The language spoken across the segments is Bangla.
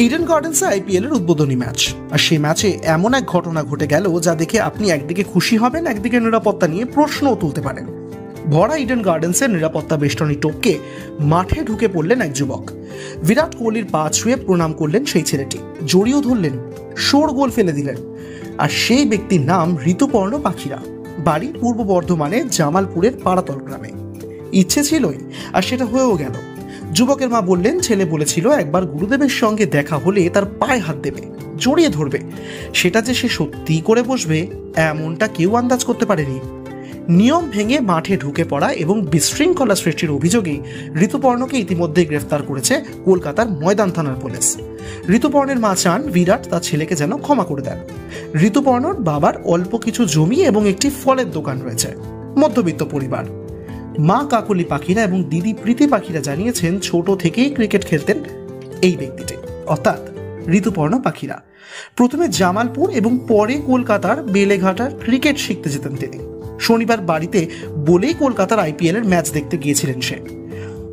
ইডেন গার্ডেন্সে আইপিএল এর উদ্বোধনী ম্যাচ, আর সেই ম্যাচে এমন এক ঘটনা ঘটে গেল যা দেখে আপনি একদিকে খুশি হবেন, একদিকে নিরাপত্তা নিয়ে প্রশ্নও তুলতে পারেন। ভরা ইডেন গার্ডেন্সের নিরাপত্তা বেষ্টনী টপকে মাঠে ঢুকে পড়লেন এক যুবক। বিরাট কোহলির পা ছুঁয়ে প্রণাম করলেন সেই ছেলেটি, জড়িয়েও ধরলেন, শোরগোল ফেলে দিলেন। আর সেই ব্যক্তির নাম ঋতুপর্ণ পাখিরা, বাড়ি পূর্ব বর্ধমানে জামালপুরের পাড়াতল গ্রামে। ইচ্ছে ছিলই, আর সেটা হয়েও গেল। যুবকের মা বললেন, ছেলে বলেছিল একবার গুরুদেবের সঙ্গে দেখা হলে তার পায়ে হাত দেবে, জড়িয়ে ধরবে। সেটা যে সে সত্যিই করে বসবে এমনটা কেউ আন্দাজ করতে পারেনি। নিয়ম ভেঙে মাঠে ঢুকে পড়া এবং বিশৃঙ্খলা সৃষ্টির অভিযোগে ঋতুপর্ণকে ইতিমধ্যে গ্রেফতার করেছে কলকাতার ময়দান থানার পুলিশ। ঋতুপর্ণের মা চান বিরাট তার ছেলেকে যেন ক্ষমা করে দেন। ঋতুপর্ণর বাবার অল্প কিছু জমি এবং একটি ফলের দোকান রয়েছে, মধ্যবিত্ত পরিবার। মা কাকলি পাখিরা এবং দিদি প্রীতি পাখিরা জানিয়েছেন ছোট থেকেই ক্রিকেট খেলতেন এই ব্যক্তিটি, অর্থাৎ ঋতুপর্ণ পাখিরা। প্রথমে জামালপুর এবং পরে কলকাতার বেলেঘাটার ক্রিকেট শিখতে যেতেন তিনি। শনিবার বাড়িতে বলেই কলকাতার আইপিএল এর ম্যাচ দেখতে গিয়েছিলেন সে।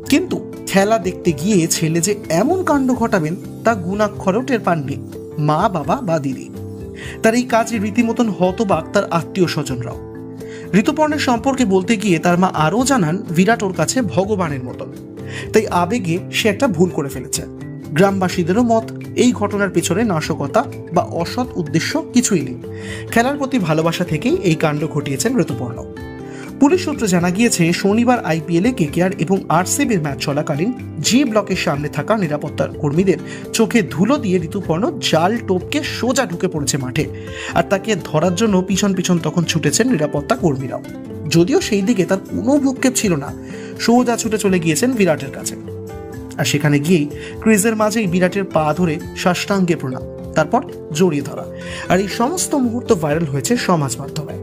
কিন্তু খেলা দেখতে গিয়ে ছেলে যে এমন কাণ্ড ঘটাবেন তা গুণাক্ষরেও টের পাননি মা, বাবা বা দিদি। তার এই কাজে রীতিমতন হতবাক তার আত্মীয় স্বজনরাও। ঋতুপর্ণের সম্পর্কে বলতে গিয়ে তার মা আরও জানান, বিরাট ওর কাছে ভগবানের মতন, তাই আবেগে সে একটা ভুল করে ফেলেছে। গ্রামবাসীদেরও মত, এই ঘটনার পেছনে নাশকতা বা অসৎ উদ্দেশ্য কিছুই নেই। খেলার প্রতি ভালোবাসা থেকেই এই কাণ্ড ঘটিয়েছেন ঋতুপর্ণ। পুলিশ সূত্রে জানা গিয়েছে, শনিবার আইপিএলে কেকেআর এবং আরসিবির ম্যাচ চলাকালীন জি ব্লকের সামনে থাকা নিরাপত্তা কর্মীদের চোখে ধুলো দিয়ে ঋতুপর্ণ জাল টোপকে সোজা ঢুকে পড়েছে মাঠে। আর তাকে ধরার জন্য পিছন পিছন তখন ছুটেছেন নিরাপত্তা কর্মীরাও। যদিও সেই দিকে তার কোনো ভ্রুক্ষেপ ছিল না, সোজা ছুটে চলে গিয়েছেন বিরাটের কাছে। আর সেখানে গিয়েই ক্রিজের মাঝেই বিরাটের পা ধরে সাষ্টাঙ্গে প্রণাম, তারপর জড়িয়ে ধরা। আর এই সমস্ত মুহূর্ত ভাইরাল হয়েছে সমাজ মাধ্যমে।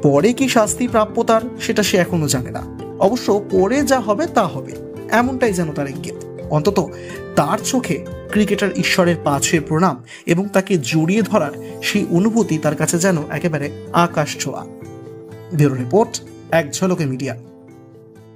পরে কি শাস্তি প্রাপ্য তার, সেটা সে এখনো জানে না। অবশ্য পরে যা হবে তা হবে, এমনটাই যেন তার ইঙ্গিত। অন্তত তার চোখে ক্রিকেটার ঈশ্বরের পা ছুঁয়ে প্রণাম এবং তাকে জড়িয়ে ধরার সেই অনুভূতি তার কাছে যেন একেবারে আকাশ ছোঁয়া। ব্যুরো রিপোর্ট, এক ঝলকে মিডিয়া।